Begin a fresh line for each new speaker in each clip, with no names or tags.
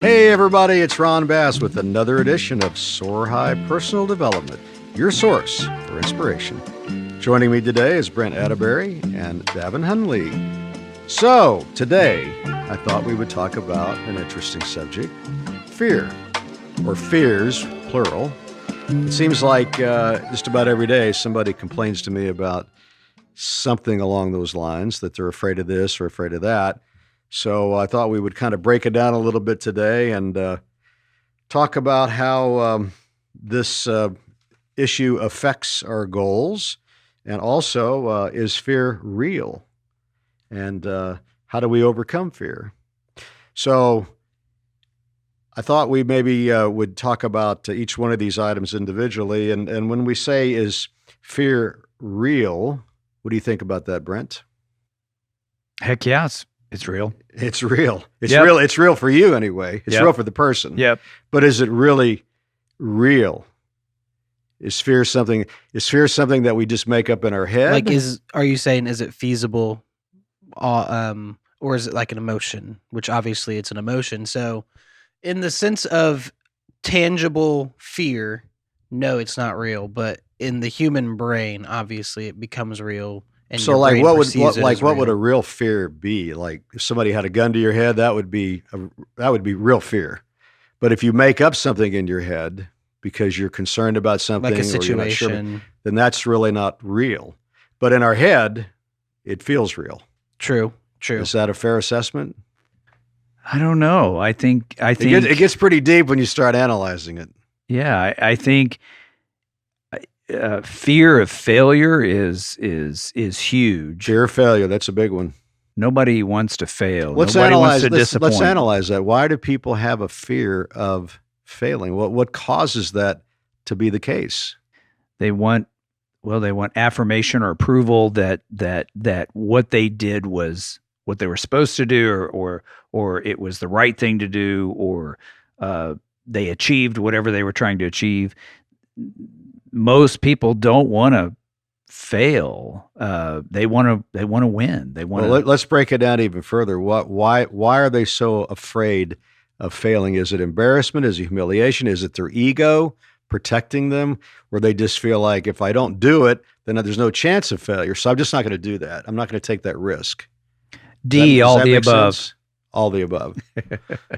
Hey everybody, it's Ron Bass with another edition of Soar High Personal Development, your source for inspiration. Joining me today is Brent Atterbury and Davin Hunley. So today, I thought we would talk about an interesting subject, fear, or fears, plural. It seems like just about every day somebody complains to me about something along those lines, that they're afraid of this or afraid of that. So I thought we would kind of break it down a little bit today and talk about how this issue affects our goals, and also is fear real, and how do we overcome fear? So I thought we maybe would talk about each one of these items individually, and when we say is fear real, what do you think about that, Brent?
Heck yeah, it's real.
It's real. It's real. It's real for you anyway. It's real for the person.
Yep.
But is it really real? Is fear something that we just make up in our head?
Like, are you saying, is it feasible, or is it like an emotion? Which obviously it's an emotion. So in the sense of tangible fear, no, it's not real. But in the human brain, obviously it becomes real. And
so like what
would
a real fear be? Like if somebody had a gun to your head, that would be real fear. But if you make up something in your head because you're concerned about something,
like a
or you're not sure,
situation,
then that's really not real. But in our head, it feels real.
True.
Is that a fair assessment?
I don't know. I think
it gets pretty deep when you start analyzing it.
Yeah, I think fear of failure is huge.
Fear of failure, that's a big one.
Nobody wants to fail.
Let's analyze that. Why do people have a fear of failing? What causes that to be the case?
They want affirmation or approval that what they did was what they were supposed to do, or it was the right thing to do, or they achieved whatever they were trying to achieve. Most people don't want to fail. They want to win. They want.
Well, let's break it down even further. Why are they so afraid of failing? Is it embarrassment? Is it humiliation? Is it their ego protecting them, where they just feel like if I don't do it, then there's no chance of failure. So I'm just not going to do that. I'm not going to take that risk.
All the above.
Sense? All the above.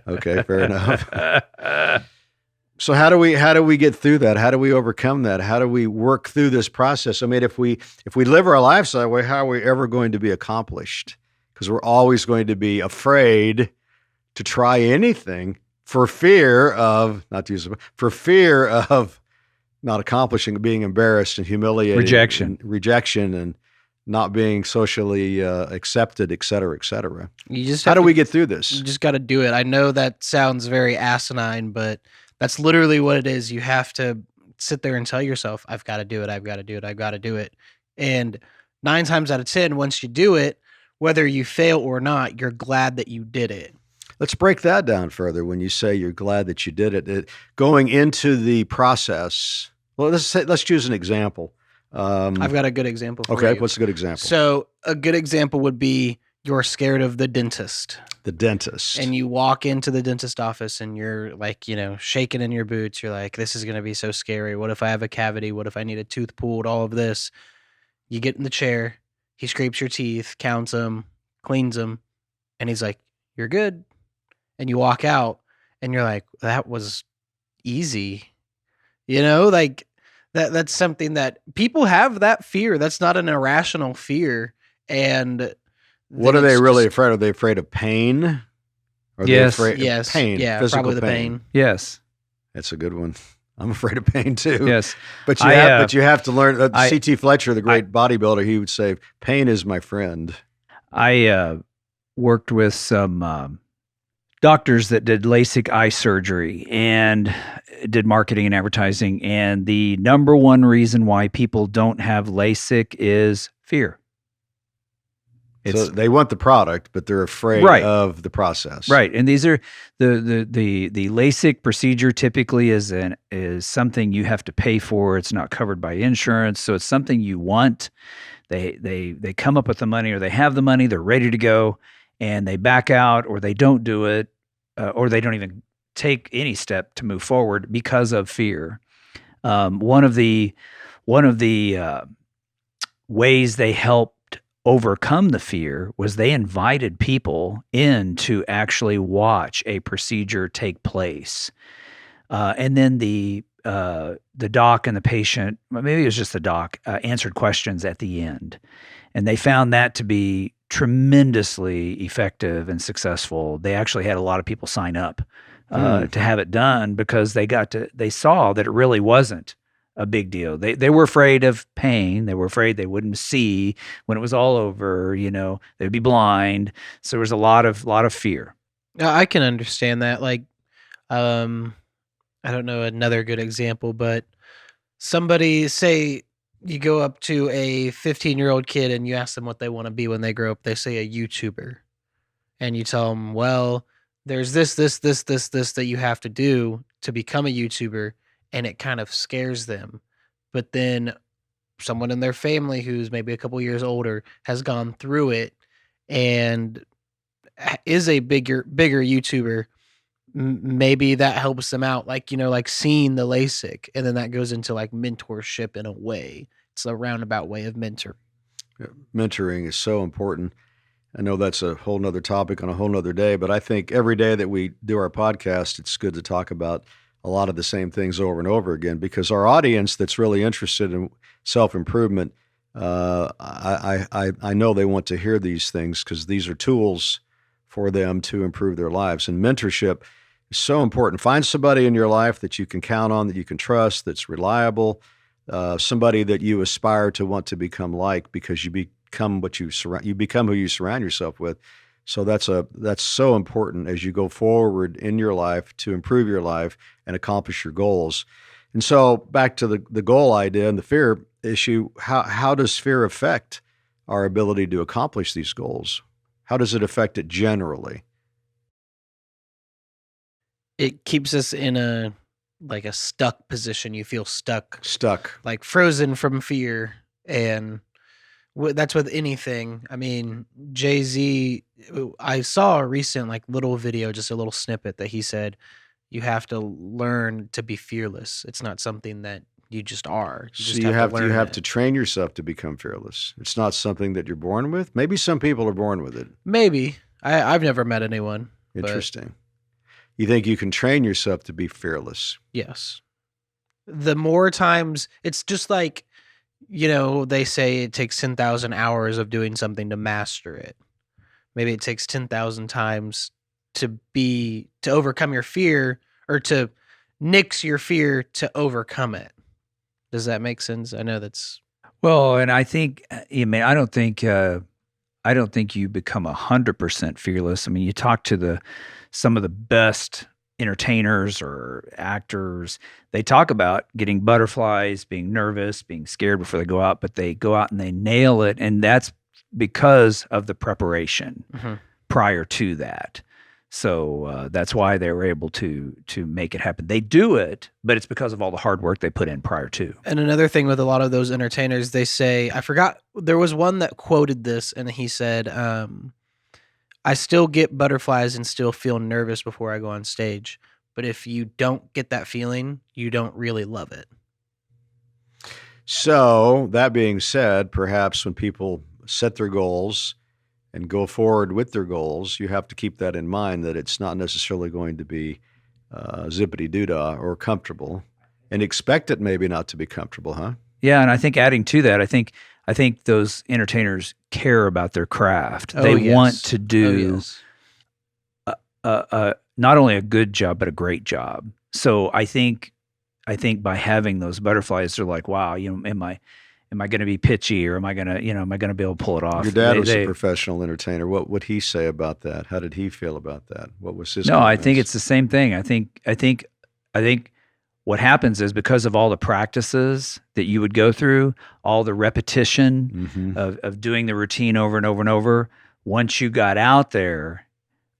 Okay, fair enough. So how do we get through that? How do we overcome that? How do we work through this process? I mean, if we live our lives that way, how are we ever going to be accomplished? Because we're always going to be afraid to try anything for fear of not accomplishing, being embarrassed and humiliated, rejection, and not being socially accepted, et cetera, et cetera. How do we get through this?
You just got to do it. I know that sounds very asinine, but that's literally what it is. You have to sit there and tell yourself, I've got to do it. I've got to do it. I've got to do it. And 9 times out of 10, once you do it, whether you fail or not, you're glad that you did it.
Let's break that down further. When you say you're glad that you did it, going into the process, well, let's choose an example.
I've got a good example for you.
Okay, what's a good example?
So a good example would be you're scared of the dentist.
The dentist.
And you walk into the dentist office and you're like, shaking in your boots. You're like, this is going to be so scary. What if I have a cavity? What if I need a tooth pulled? All of this. You get in the chair. He scrapes your teeth, counts them, cleans them. And he's like, you're good. And you walk out and you're like, that was easy. Like that's something that people have, that fear. That's not an irrational fear. And
what are they really afraid of? Are they afraid of pain? Are they afraid of pain?
Yeah,
physical
probably the pain.
Yes.
That's a good one. I'm afraid of pain too.
Yes.
But you have to learn. C.T. Fletcher, the great bodybuilder, he would say, pain is my friend.
I worked with some doctors that did LASIK eye surgery and did marketing and advertising. And the number one reason why people don't have LASIK is fear.
So they want the product, but they're afraid of the process.
Right. And these are the LASIK procedure typically is something you have to pay for. It's not covered by insurance. So it's something you want. They come up with the money, or they have the money, they're ready to go, and they back out, or they don't do it, or they don't even take any step to move forward because of fear. One of the ways they helped overcome the fear was they invited people in to actually watch a procedure take place. And then the doc and the patient, maybe it was just the doc, answered questions at the end. And they found that to be tremendously effective and successful. They actually had a lot of people sign up to have it done because they saw that it really wasn't a big deal. They were afraid of pain. They were afraid they wouldn't see when it was all over, they'd be blind. So there was a lot of fear.
I can understand that. Like, I don't know another good example, but somebody, say you go up to a 15-year-old kid and you ask them what they want to be when they grow up. They say a YouTuber. And you tell them, well, there's this that you have to do to become a YouTuber. And it kind of scares them. But then someone in their family who's maybe a couple years older has gone through it and is a bigger YouTuber. Maybe that helps them out, like seeing the LASIK, and then that goes into like mentorship in a way. It's a roundabout way of mentoring.
Yeah, mentoring is so important. I know that's a whole nother topic on a whole nother day, but I think every day that we do our podcast, it's good to talk about a lot of the same things over and over again, because our audience that's really interested in self-improvement, I know they want to hear these things because these are tools for them to improve their lives. And mentorship is so important. Find somebody in your life that you can count on, that you can trust, that's reliable, somebody that you aspire to want to become like, because you become you become who you surround yourself with. So that's so important as you go forward in your life to improve your life and accomplish your goals. And so back to the goal idea and the fear issue, how does fear affect our ability to accomplish these goals? How does it affect it generally?
It keeps us in a stuck position. You feel stuck, like frozen from fear. And that's with anything. I mean, Jay-Z, I saw a recent little video, just a little snippet that he said, you have to learn to be fearless. It's not something that you just are.
You have to train yourself to become fearless. It's not something that you're born with. Maybe some people are born with it.
Maybe. I've never met anyone.
Interesting. You think you can train yourself to be fearless?
Yes. The more times, it's just like, they say it takes 10,000 hours of doing something to master it. Maybe it takes 10,000 times to overcome your fear, or to nix your fear to overcome it. Does that make sense? I know that's
well, and I think, I don't think you become 100% fearless. I mean, you talk to some of the best entertainers or actors, they talk about getting butterflies, being nervous, being scared before they go out, but they go out and they nail it. And that's because of the preparation prior to that. So that's why they were able to make it happen. They do it, but it's because of all the hard work they put in prior to.
And another thing with a lot of those entertainers, they say, I forgot, there was one that quoted this, and he said, I still get butterflies and still feel nervous before I go on stage. But if you don't get that feeling, you don't really love it.
So that being said, perhaps when people set their goals and go forward with their goals, you have to keep that in mind, that it's not necessarily going to be zippity-doo-dah or comfortable, and expect it maybe not to be comfortable, huh?
Yeah, and I think adding to that, I think those entertainers care about their craft.
Oh,
they
yes.
want to do
Oh, yes.
Not only a good job, but a great job. So I think by having those butterflies, they're like, wow, am I going to be pitchy, or am I going to be able to pull it off?
Your dad was a professional entertainer. What would he say about that? How did he feel about that? What was his
No, I
comments?
think it's the same thing. I think what happens is, because of all the practices that you would go through, all the repetition of doing the routine over and over and over, once you got out there,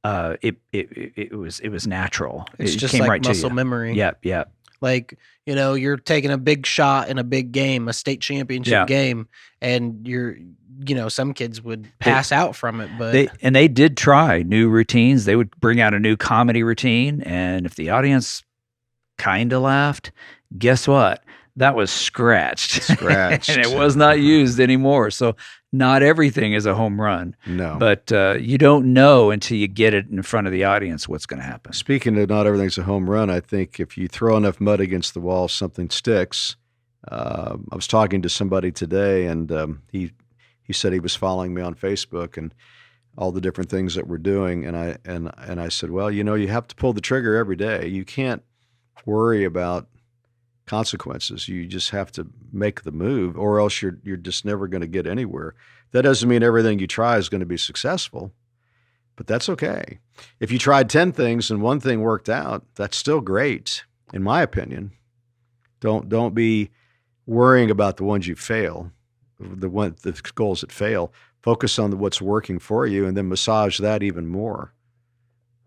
it was natural.
It's
It
just
came
like
right to
muscle
you.
memory.
Yep.
Like, you're taking a big shot in a big game, a state championship game, and some kids would pass out from it, but
they did try new routines. They would bring out a new comedy routine, and if the audience kind of laughed, guess what? That was scratched. And it was not used anymore. So not everything is a home run.
No.
But you don't know until you get it in front of the audience what's going to happen.
Speaking of not everything's a home run, I think if you throw enough mud against the wall, something sticks. I was talking to somebody today, and he said he was following me on Facebook and all the different things that we're doing. And I said, well, you have to pull the trigger every day. You can't worry about consequences. You just have to make the move, or else you're just never going to get anywhere. That doesn't mean everything you try is going to be successful, but that's okay. If you tried 10 things and one thing worked out, that's still great, in my opinion. Don't be worrying about the ones you fail, the goals that fail. Focus on what's working for you, and then massage that even more.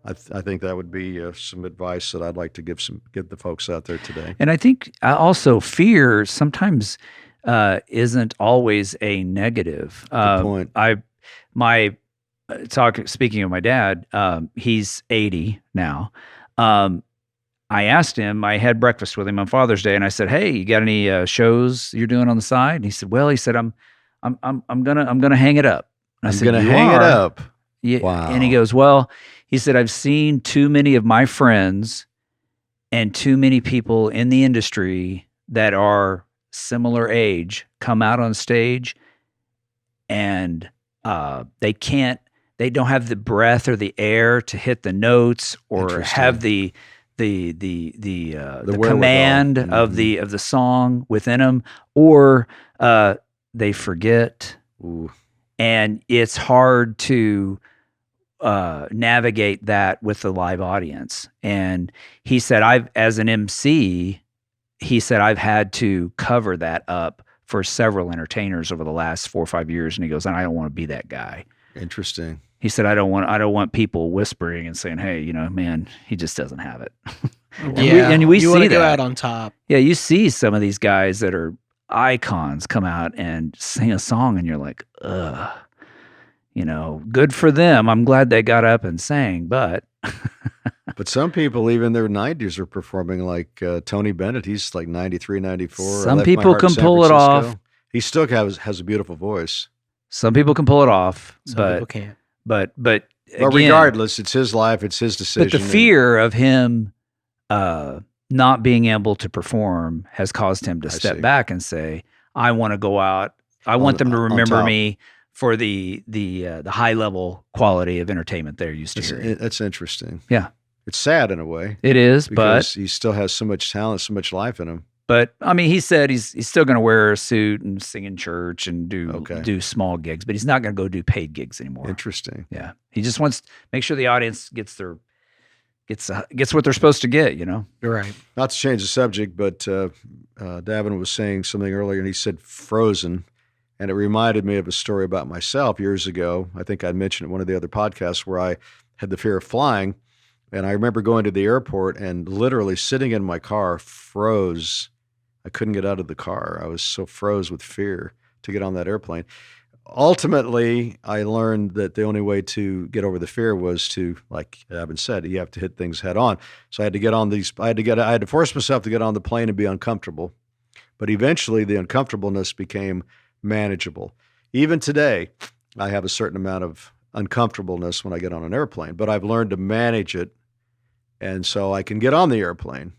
I think that would be some advice that I'd like to give the folks out there today.
And I think also fear sometimes isn't always a negative.
Good point.
Speaking of my dad, he's 80 now. I asked him, I had breakfast with him on Father's Day, and I said, "Hey, you got any shows you're doing on the side?" And he said, I'm gonna hang it up. And I said,
"I'm gonna hang it up."
Yeah.
Wow.
And he goes, "Well," he said, "I've seen too many of my friends and too many people in the industry that are similar age come out on stage, and they don't have the breath or the air to hit the notes or have the command of the song within them, or they forget."
Ooh.
And it's hard to navigate that with the live audience. And he said, as an MC, he said, I've had to cover that up for several entertainers over the last 4 or 5 years. And he goes, and I don't want to be that guy.
Interesting.
He said, I don't want people whispering and saying, hey, man, he just doesn't have it.
And we
see
want to
that.
go out on top.
Yeah, you see some of these guys that are icons come out and sing a song, and you're like, ugh. Good for them. I'm glad they got up and sang, but
But some people, even in their 90s, are performing like Tony Bennett. He's like 93, 94.
Some people can pull it off.
He still has a beautiful voice.
Some people can pull it off,
Some people can't.
But
But
again,
regardless, it's his life, it's his decision.
But the fear of him not being able to perform has caused him to step back and say, I want to go out. I want them to remember me for the high level quality of entertainment they're used to hearing.
That's interesting.
Yeah.
It's sad in a way.
It is,
because he still has so much talent, so much life in him.
But I mean, he said he's still going to wear a suit and sing in church and do small gigs, but he's not going to go do paid gigs anymore. Interesting. Yeah. He just wants to make sure the audience gets what they're supposed to get, You're
right.
Not to change the subject, but Davin was saying something earlier, and he said Frozen, and it reminded me of a story about myself years ago. I think I mentioned it in one of the other podcasts where I had the fear of flying, and I remember going to the airport and literally sitting in my car froze. I couldn't get out of the car. I was so froze with fear to get on that airplane. Ultimately, I learned that the only way to get over the fear was to, like Davin said, you have to hit things head on. So I had to get on these. I had to force myself to get on the plane and be uncomfortable. But eventually, the uncomfortableness became manageable. Even today, I have a certain amount of uncomfortableness when I get on an airplane, but I've learned to manage it, and so I can get on the airplane.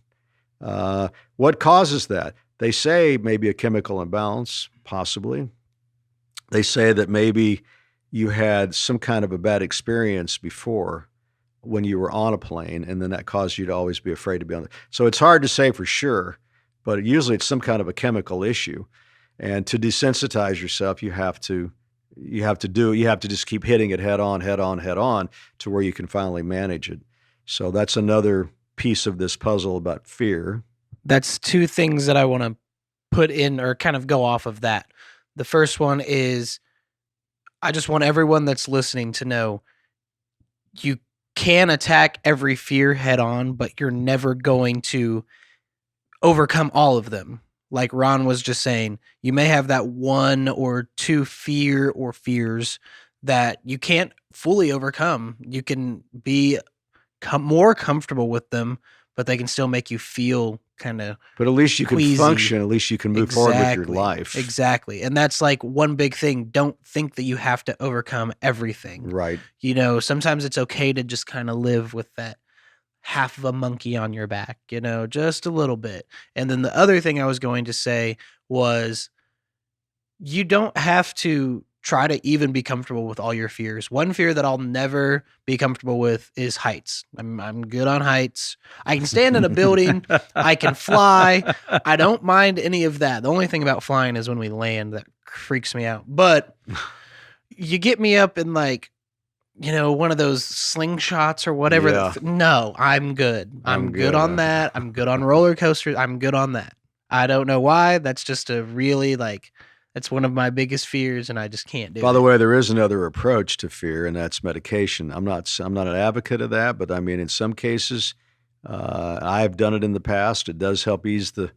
What causes that? They say maybe a chemical imbalance, possibly. They say that maybe you had some kind of a bad experience before when you were on a plane, and then that caused you to always be afraid to be on it. So it's hard to say for sure, but usually it's some kind of a chemical issue. And to desensitize yourself, you have to just keep hitting it head on to where you can finally manage it. So that's another piece of this puzzle about fear.
That's two things that I want to put in or kind of go off of that. The first one is I just want everyone that's listening to know you can attack every fear head on, but you're never going to overcome all of them. Like Ron was just saying, you may have that one or two fears that you can't fully overcome. You can be more comfortable with them, but they can still make you feel kind of
But at least you can
queasy.
function. At least you can move forward with your
Exactly.
life.
Exactly. And that's like one big thing. Don't think that you have to overcome everything.
Right.
You know, sometimes it's okay to just kind of live with that half of a monkey on your back, you know, just a little bit. And then the other thing I was going to say was you don't have to try to even be comfortable with all your fears. One fear that I'll never be comfortable with is heights. I'm good on heights. I can stand in a building. I can fly. I don't mind any of that. The only thing about flying is when we land that freaks me out. But you get me up in like, you know, one of those slingshots or whatever.
Yeah.
No, I'm good. I'm good on that. I'm good on roller coasters. I'm good on that. I don't know why. That's just a really that's one of my biggest fears, and I just can't do it.
By the way, there is another approach to fear, and that's medication. I'm not an advocate of that, but I mean, in some cases, I've done it in the past. It does help ease the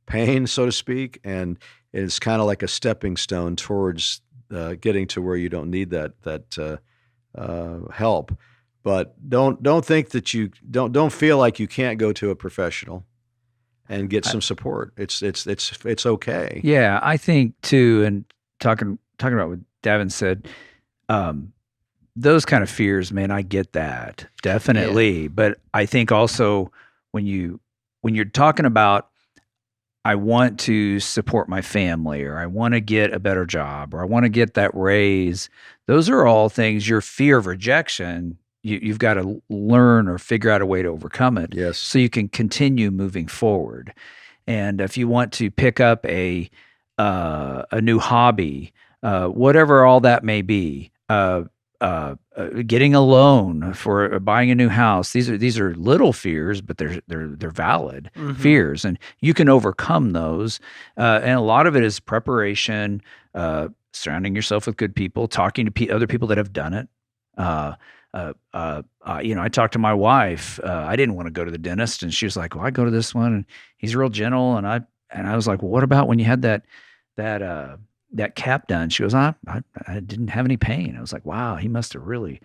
pain, so to speak, and it's kind of like a stepping stone towards getting to where you don't need that help. But don't think that you don't feel like you can't go to a professional and get some support. It's okay.
Yeah, I think too, and talking about what Davin said, those kind of fears, man, I get that definitely. But I think also when you're talking about, I want to support my family, or I want to get a better job, or I want to get that raise, those are all things. Your fear of rejection, you've got to learn or figure out a way to overcome it.
Yes.
So you can continue moving forward. And if you want to pick up a new hobby, whatever all that may be, getting a loan for buying a new house, these are little fears, but they're valid fears, and you can overcome those. And a lot of it is preparation, surrounding yourself with good people, talking to other people that have done it. You know, I talked to my wife. I didn't want to go to the dentist, and she was like, "Well, I go to this one, and he's real gentle." And I was like, "Well, what about when you had that cap done?" She goes, "I didn't have any pain." I was like, "Wow, he must have really,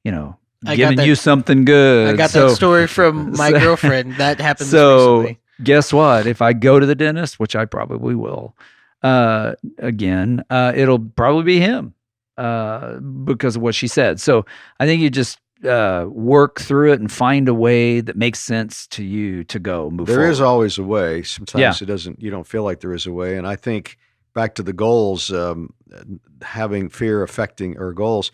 you know, given you something good."
I got that story from my girlfriend. That happened recently.
Guess what? If I go to the dentist, which I probably will, again, it'll probably be him. Because of what she said. So I think you just work through it and find a way that makes sense to you to move forward.
There is always a way. Sometimes you don't feel like there is a way. And I think back to the goals, having fear affecting our goals,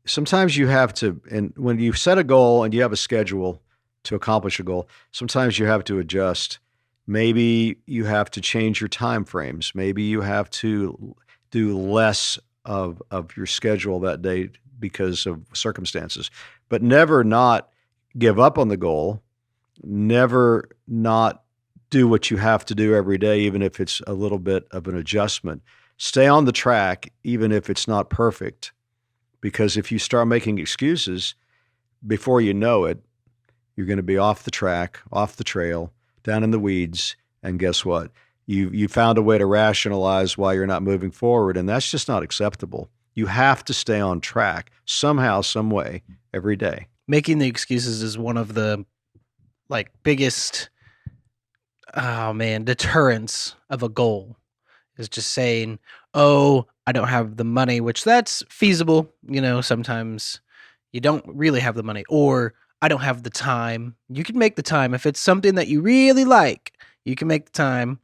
sometimes you have to, and when you set a goal and you have a schedule to accomplish a goal, sometimes you have to adjust. Maybe you have to change your time frames. Maybe you have to do less of your schedule that day because of circumstances, but never not give up on the goal, never not do what you have to do every day, even if it's a little bit of an adjustment. Stay on the track, even if it's not perfect, because if you start making excuses, before you know it, you're going to be off the track, off the trail, down in the weeds, and guess what? You found a way to rationalize why you're not moving forward, and that's just not acceptable. You have to stay on track somehow, some way, every day.
Making the excuses is one of the biggest, deterrents of a goal. Is just saying, "Oh, I don't have the money," which that's feasible. You know, sometimes you don't really have the money, or I don't have the time. You can make the time if it's something that you really like. You can make the time.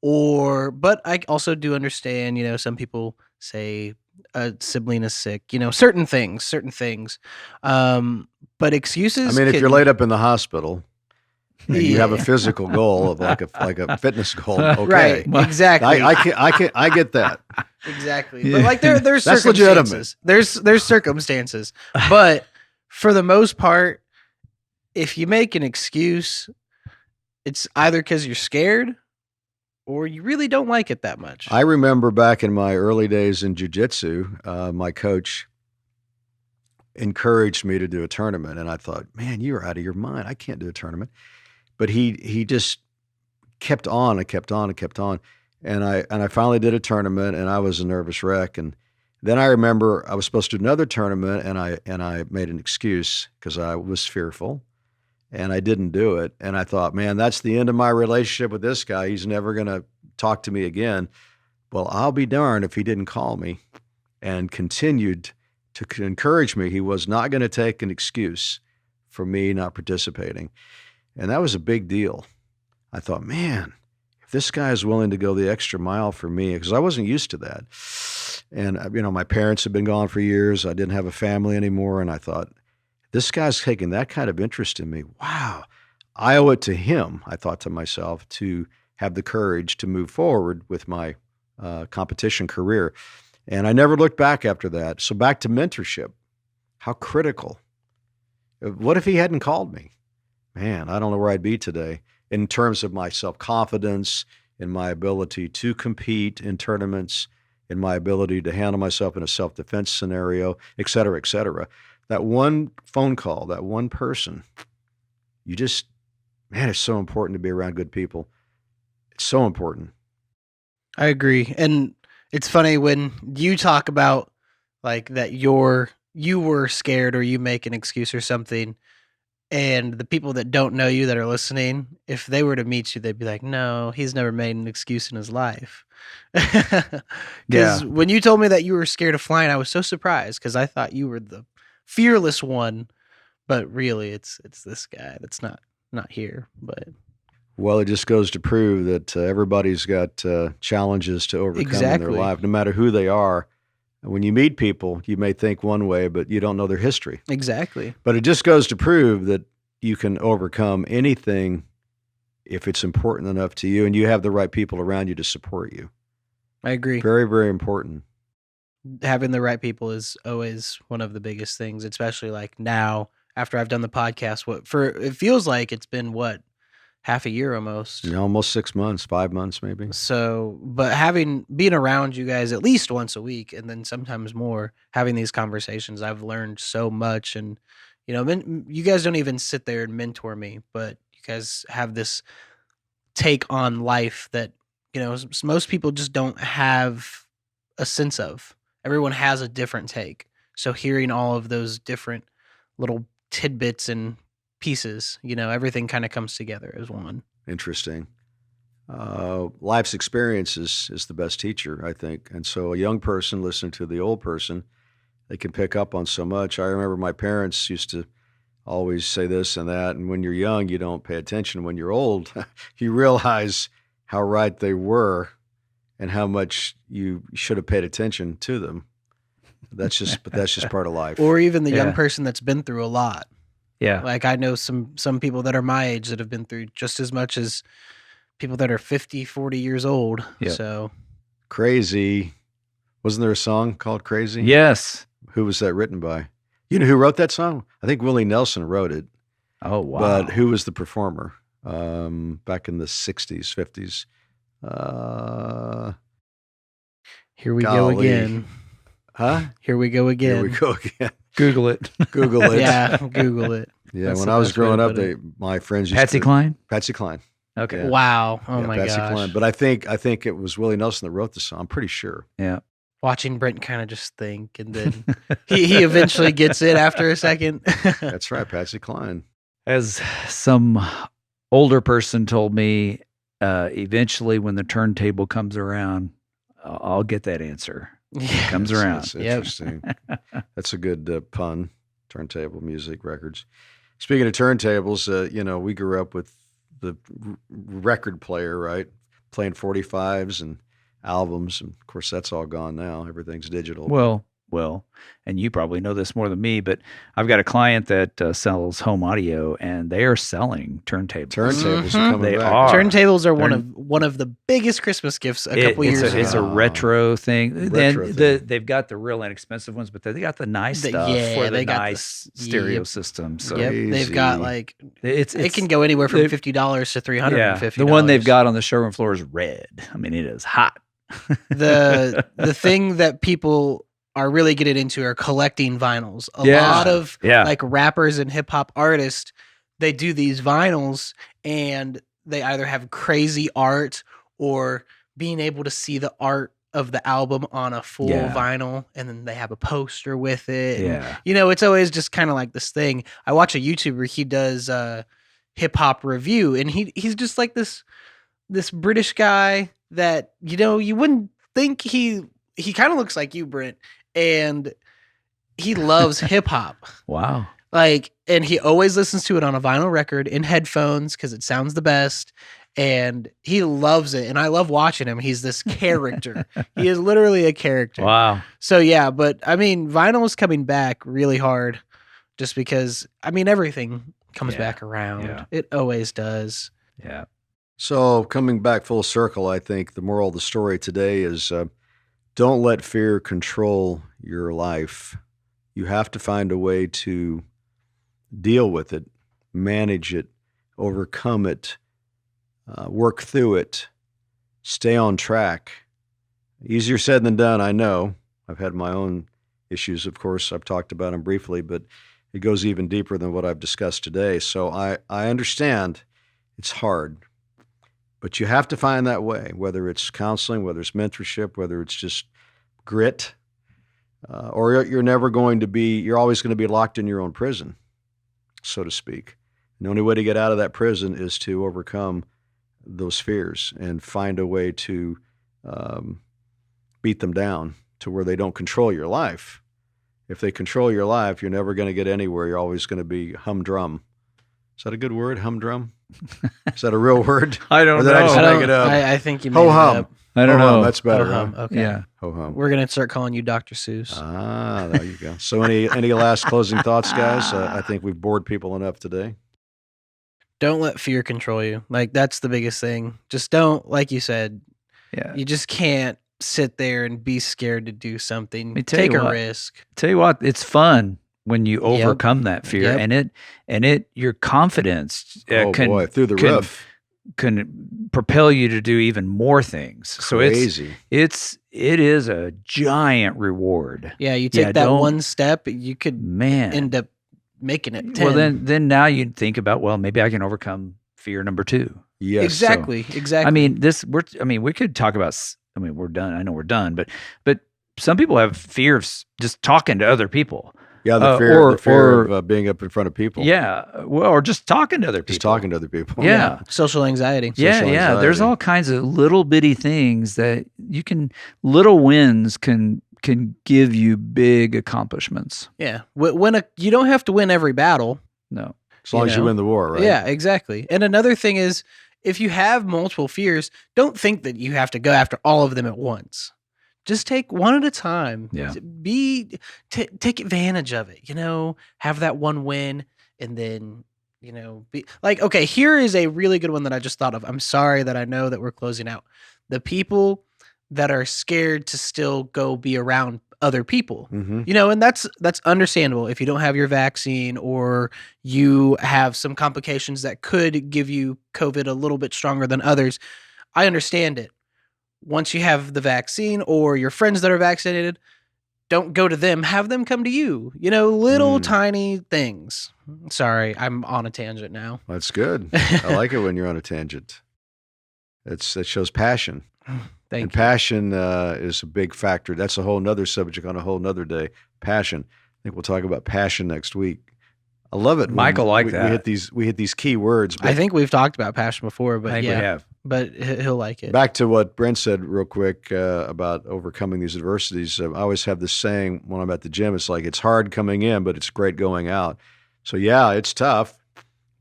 But I also do understand, you know, some people say a sibling is sick, you know, certain things. But excuses.
I mean, if you're laid up in the hospital and you have a physical goal of like a fitness goal, okay,
right? Exactly.
I get that.
Exactly. But there's
That's
circumstances.
legitimate.
There's circumstances. But for the most part, if you make an excuse, it's either because you're scared or you really don't like it that much.
I remember back in my early days in jiu-jitsu, my coach encouraged me to do a tournament. And I thought, man, you're out of your mind. I can't do a tournament. But he just kept on. I kept on. I kept on. And I finally did a tournament, and I was a nervous wreck. And then I remember I was supposed to do another tournament, and I made an excuse because I was fearful, and I didn't do it. And I thought, man, that's the end of my relationship with this guy. He's never going to talk to me again. Well, I'll be darned if he didn't call me and continued to encourage me. He was not going to take an excuse for me not participating. And that was a big deal. I thought, man, if this guy is willing to go the extra mile for me, because I wasn't used to that. And, my parents had been gone for years. I didn't have a family anymore. And I thought, this guy's taking that kind of interest in me. Wow. I owe it to him, I thought to myself, to have the courage to move forward with my competition career. And I never looked back after that. So back to mentorship. How critical. What if he hadn't called me? Man, I don't know where I'd be today in terms of my self-confidence, in my ability to compete in tournaments, in my ability to handle myself in a self-defense scenario, et cetera, et cetera. That one phone call, that one person, man, it's so important to be around good people. It's so important.
I agree. And it's funny when you talk about like that you were scared or you make an excuse or something, and the people that don't know you that are listening, if they were to meet you, they'd be like, no, he's never made an excuse in his life. Because when you told me that you were scared of flying, I was so surprised because I thought you were the fearless one, but really it's this guy that's not here. But
well, it just goes to prove that everybody's got challenges to overcome in their life, no matter who they are. When you meet people, you may think one way, but you don't know their history.
Exactly.
But it just goes to prove that you can overcome anything if it's important enough to you and you have the right people around you to support you.
I agree.
Very, very important.
Having the right people is always one of the biggest things, especially like now after I've done the podcast. It feels like it's been half a year almost.
Almost 6 months, 5 months maybe.
So, but being around you guys at least once a week and then sometimes more, having these conversations, I've learned so much. And, you guys don't even sit there and mentor me, but you guys have this take on life that, most people just don't have a sense of. Everyone has a different take. So hearing all of those different little tidbits and pieces, everything kind of comes together as one.
Interesting. Life's experience is the best teacher, I think. And so a young person listening to the old person, they can pick up on so much. I remember my parents used to always say this and that. And when you're young, you don't pay attention. When you're old, you realize how right they were and how much you should have paid attention to them. But that's just part of life.
Or even the young person that's been through a lot.
Yeah.
Like I know some people that are my age that have been through just as much as people that are 50, 40 years old.
Yeah.
So
Crazy. Wasn't there a song called Crazy?
Yes.
Who was that written by? You know who wrote that song? I think Willie Nelson wrote it.
Oh, wow.
But who was the performer back in the 60s, 50s?
Here we go again.
Huh?
Here we go again.
Here we go again.
Google it.
Google it.
Yeah, Google it.
Yeah,
That's
when
the
I was
best way to
growing up,
put it.
my friends used
Patsy
to...
Cline?
Patsy Cline.
Okay.
Yeah.
Wow. Oh
Yeah,
my
Patsy
gosh.
Cline. But I think it was Willie Nelson that wrote the song. I'm pretty sure.
Yeah.
Watching Brent kind of just think, and then he eventually gets it after a second.
That's right, Patsy Cline.
As some older person told me, eventually when the turntable comes around, I'll get that answer.
Yeah.
Comes around.
That's interesting. That's a good pun. Turntable music records. Speaking of turntables, we grew up with the record player, right? Playing 45s and albums. And of course, that's all gone now. Everything's digital.
Well, and you probably know this more than me, but I've got a client that sells home audio, and they are selling turntables.
Turntables are coming
They
back.
are.
Turntables are one of the biggest Christmas gifts a couple years ago.
It's a retro thing.
Retro thing.
They've got the real inexpensive ones, but they got the nice stuff
yeah,
for the
they got
nice stereo system. So
Yep, they've got it can go anywhere from $50 to $350.
Yeah, the one they've got on the showroom floor is red. I mean, it is hot.
The thing that people are really getting into are collecting vinyls. A lot of like rappers and hip hop artists, they do these vinyls and they either have crazy art or being able to see the art of the album on a full
Yeah.
vinyl, and then they have a poster with it. And,
Yeah.
you know, it's always just kind of like this thing. I watch a YouTuber, he does hip hop review, and he's just like this British guy that, you know, you wouldn't think he kind of looks like you, Brent, and he loves hip hop.
Wow.
Like, and he always listens to it on a vinyl record in headphones because it sounds the best. And he loves it. And I love watching him. He's this character. He is literally a character.
Wow.
So, yeah, but I mean, vinyl is coming back really hard just because, I mean, everything comes back around.
Yeah.
It always does.
Yeah.
So, coming back full circle, I think the moral of the story today is don't let fear control your life. You have to find a way to deal with it, manage it, overcome it, work through it, stay on track. Easier said than done, I know. I've had my own issues, of course. I've talked about them briefly, but it goes even deeper than what I've discussed today. So I understand it's hard, but you have to find that way, whether it's counseling, whether it's mentorship, whether it's just grit, or you're always going to be locked in your own prison, so to speak. And the only way to get out of that prison is to overcome those fears and find a way to beat them down to where they don't control your life. If they control your life, you're never going to get anywhere. You're always going to be humdrum. Is that a good word, humdrum? Is that a real word?
I don't
Or did I
know.
just make it up?
I think you made
Ho-hum.
it up.
I don't
Ho-hum,
know.
that's better.
Ho-hum,
Huh?
okay.
Yeah.
Ho-hum.
We're going to start calling you Dr. Seuss.
Ah, there you go. So any last closing thoughts, guys? I think we've bored people enough today.
Don't let fear control you. Like, that's the biggest thing. Just don't, like you said,
Yeah.
you just can't sit there and be scared to do something.
me tell
Take
you
a
what.
risk.
Tell you what, it's fun when you
Yep.
overcome that fear,
Yep.
and your confidence
Oh boy, through the roof.
can propel you to do even more things. So
Crazy.
it is a giant reward.
Yeah, you take that
don't-
one step, you could
Man.
end up making it 10.
Well, then now you think about, well, maybe I can overcome fear number 2.
Yes.
exactly.
I mean, we could talk about. We're done. I know we're done, but some people have fear of just talking to other people.
Yeah, the fear of being up in front of people.
Yeah, well, or just talking to other people.
Just talking to other people.
Yeah.
Social anxiety.
Yeah,
Social
yeah. There's
anxiety.
all kinds of little bitty things that little wins can give you big accomplishments.
Yeah. You don't have to win every battle.
No.
As long as you
know?
win the war, right?
Yeah, exactly. And another thing is, if you have multiple fears, don't think that you have to go after all of them at once. Just take one at a time.
Yeah.
Take advantage of it. Have that one win, and then be like, okay, here is a really good one that I just thought of. I'm sorry that I know that we're closing out. The people that are scared to still go be around other people.
Mm-hmm.
And that's understandable if you don't have your vaccine or you have some complications that could give you COVID a little bit stronger than others. I understand it. Once you have the vaccine or your friends that are vaccinated, don't go to them. Have them come to you. Little tiny things. Sorry, I'm on a tangent now.
That's good. I like it when you're on a tangent. It shows passion.
Thank
And
you.
passion is a big factor. That's a whole nother subject on a whole nother day. Passion. I think we'll talk about passion next week. I love it. when
Michael liked
we
that.
hit these key words. But
I think we've talked about passion before, but
I think
yeah,
we have.
but he'll like it.
back to what Brent said real quick about overcoming these adversities. I always have this saying when I'm at the gym. It's like, it's hard coming in, but it's great going out. So yeah, it's tough,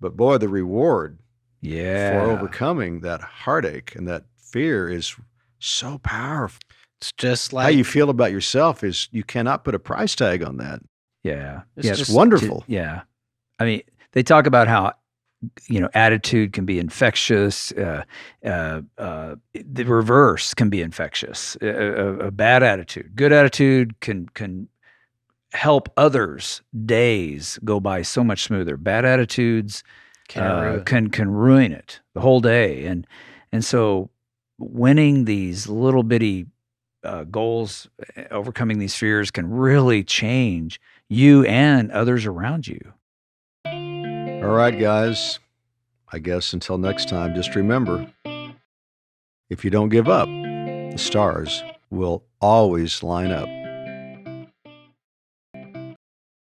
but boy, the reward
Yeah.
for overcoming that heartache and that fear is so powerful.
It's just
How
like
you feel about yourself is, you cannot put a price tag on that.
Yeah.
It's
yeah.
It's
just
wonderful.
Yeah. I mean, they talk about how, attitude can be infectious. The reverse can be infectious. A bad attitude. Good attitude can help others' days go by so much smoother. Bad attitudes can ruin it the whole day. And so winning these little bitty goals, overcoming these fears can really change you and others around you.
All right, guys. I guess until next time, just remember, if you don't give up, the stars will always line up.